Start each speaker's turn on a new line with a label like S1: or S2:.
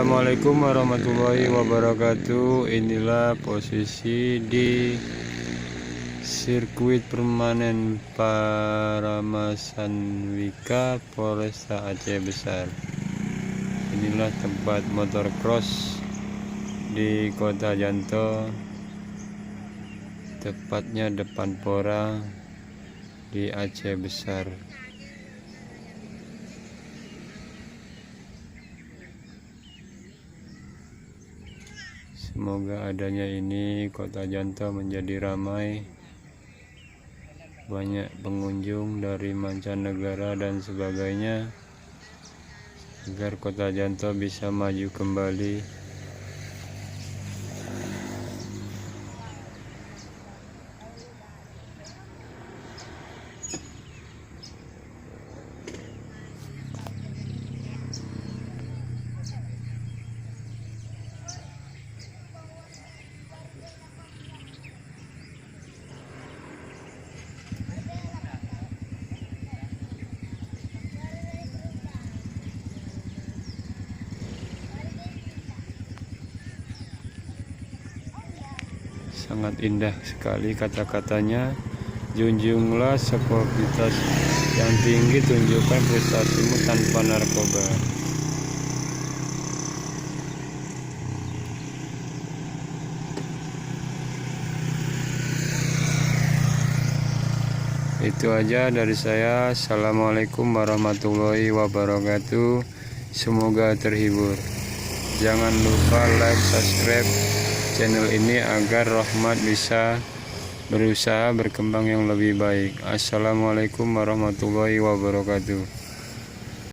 S1: Assalamualaikum warahmatullahi wabarakatuh. Inilah posisi di sirkuit permanen Paramasandwika, Polresta Aceh Besar. Inilah tempat motocross di Kota Janto, tepatnya depan Pora di Aceh Besar. Semoga adanya ini Kota Janto menjadi ramai, banyak pengunjung dari mancanegara dan sebagainya, agar Kota Janto bisa maju kembali. Sangat indah sekali kata-katanya. Junjunglah sportivitas yang tinggi, tunjukkan prestasimu tanpa narkoba. Itu aja dari saya. Assalamualaikum warahmatullahi wabarakatuh. Semoga terhibur. Jangan lupa like, subscribe channel ini agar Rahmat bisa berusaha berkembang yang lebih baik. Assalamualaikum warahmatullahi wabarakatuh.